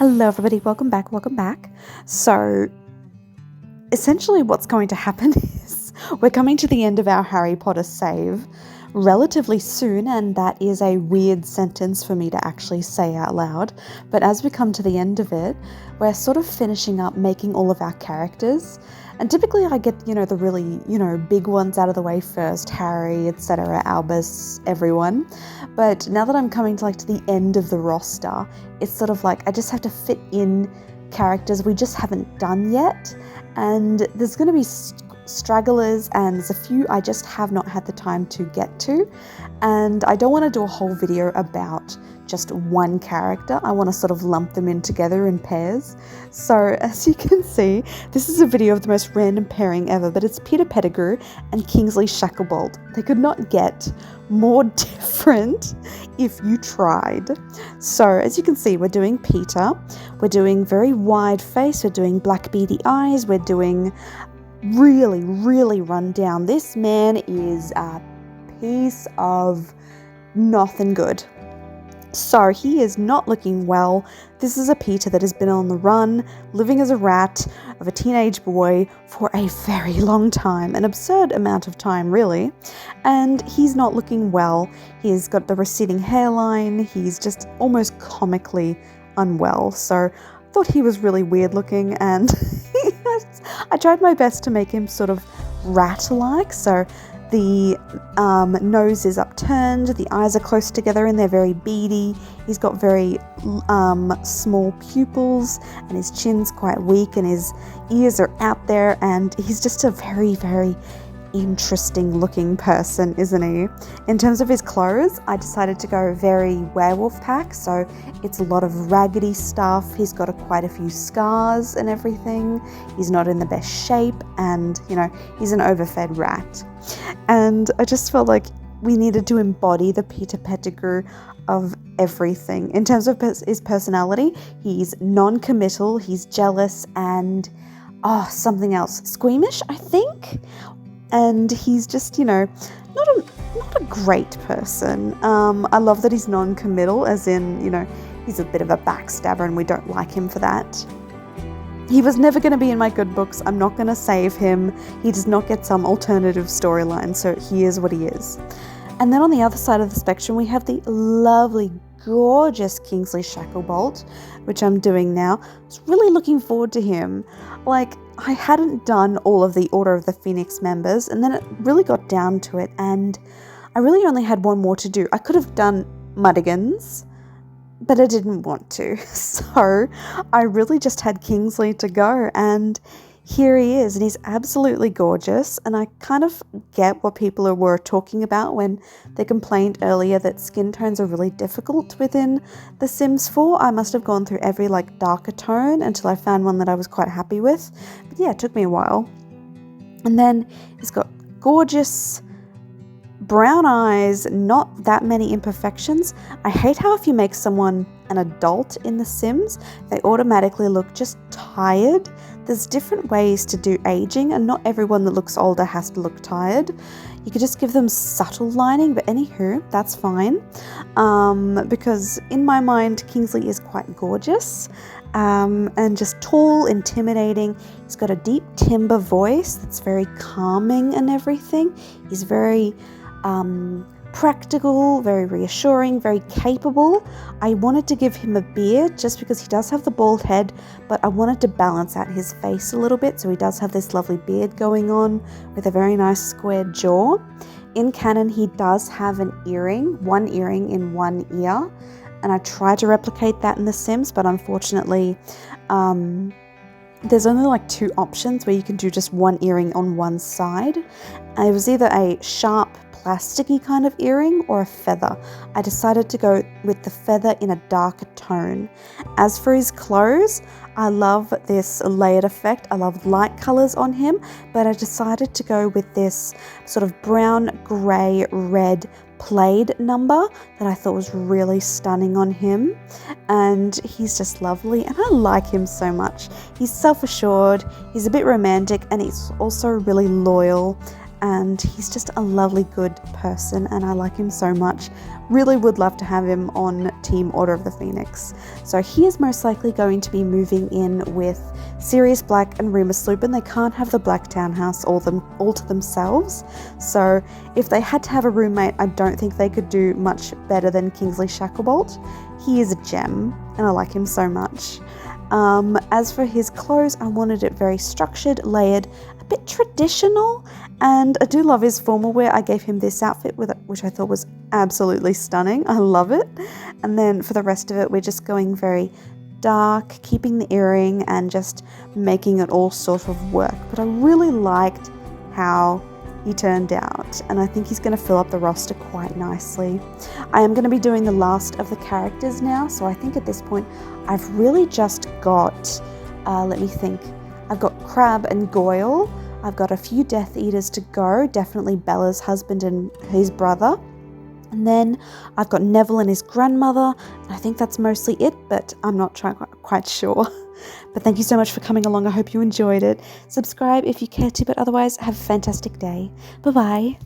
Hello everybody, welcome back. So essentially what's going to happen is we're coming to the end of our Harry Potter save relatively soon, and that is a weird sentence for me to actually say out loud, but as we come to the end of it, we're sort of finishing up making all of our characters, and typically I get, the really, big ones out of the way first, Harry, etc., Albus, everyone, but now that I'm coming to the end of the roster, it's sort of like I just have to fit in characters we just haven't done yet, and there's going to be stragglers, and there's a few I just have not had the time to get to, and I don't want to do a whole video about just one character. I want to sort of lump them in together in pairs. So as you can see, this is a video of the most random pairing ever, but it's Peter Pettigrew and Kingsley Shacklebolt. They could not get more different if you tried. So as you can see, we're doing Peter, we're doing very wide face, we're doing black beady eyes, we're doing really run down. This man is a piece of nothing good. So he is not looking well. This is a Peter that has been on the run, living as a rat of a teenage boy for a very long time, an absurd amount of time really, and he's not looking well. He's got the receding hairline, he's just almost comically unwell, so I thought he was really weird looking, and I tried my best to make him sort of rat-like, so the nose is upturned, the eyes are close together and they're very beady. He's got very small pupils and his chin's quite weak and his ears are out there, and he's just a very interesting looking person, isn't he? In terms of his clothes, I decided to go very werewolf pack, so it's a lot of raggedy stuff. He's got quite a few scars and everything. He's not in the best shape, and he's an overfed rat. And I just felt like we needed to embody the Peter Pettigrew of everything. In terms of his personality, he's non-committal, he's jealous, and something else, squeamish, I think. And he's just, not a great person. I love that he's non-committal, as in, he's a bit of a backstabber and we don't like him for that. He was never going to be in my good books. I'm not going to save him. He does not get some alternative storyline, so he is what he is. And then on the other side of the spectrum, we have the lovely, gorgeous Kingsley Shacklebolt, which I'm doing now. I was really looking forward to him. I hadn't done all of the Order of the Phoenix members, and then it really got down to it, and I really only had one more to do. I could have done Muddigans, but I didn't want to, so I really just had Kingsley to go, and here he is, and he's absolutely gorgeous, and I kind of get what people were talking about when they complained earlier that skin tones are really difficult within The Sims 4. I must have gone through every darker tone until I found one that I was quite happy with, but yeah, it took me a while. And then he's got gorgeous brown eyes, not that many imperfections. I hate how if you make someone an adult in The Sims, they automatically look just tired. There's different ways to do aging, and not everyone that looks older has to look tired. You could just give them subtle lining, but anywho, that's fine. Because in my mind, Kingsley is quite gorgeous, and just tall, intimidating. He's got a deep timbre voice that's very calming and everything. He's very practical, very reassuring, very capable. I wanted to give him a beard just because he does have the bald head, but I wanted to balance out his face a little bit, so he does have this lovely beard going on with a very nice square jaw. In canon, he does have one earring in one ear, and I tried to replicate that in The Sims, but unfortunately there's only 2 options where you can do just one earring on one side. It was either a sharp plasticky kind of earring or a feather. I decided to go with the feather in a darker tone. As for his clothes, I love this layered effect. I love light colors on him, but I decided to go with this sort of brown, gray, red plaid number that I thought was really stunning on him, and he's just lovely, and I like him so much. He's self-assured, he's a bit romantic, and he's also really loyal, and he's just a lovely, good person, and I like him so much. Really would love to have him on Team Order of the Phoenix. So he is most likely going to be moving in with Sirius Black and Remus Lupin. They can't have the Black Townhouse all to themselves. So if they had to have a roommate, I don't think they could do much better than Kingsley Shacklebolt. He is a gem, and I like him so much. As for his clothes, I wanted it very structured, layered, a bit traditional, and I do love his formal wear. I gave him this outfit which I thought was absolutely stunning. I love it. And then for the rest of it, we're just going very dark, keeping the earring and just making it all sort of work. But I really liked how he turned out, and I think he's going to fill up the roster quite nicely. I am going to be doing the last of the characters now, so I think at this point I've really just got, let me think, I've got Crab and Goyle, I've got a few Death Eaters to go, definitely Bella's husband and his brother, and then I've got Neville and his grandmother, and I think that's mostly it, but I'm not quite sure. But thank you so much for coming along. I hope you enjoyed it. Subscribe if you care to, but otherwise have a fantastic day. Bye-bye.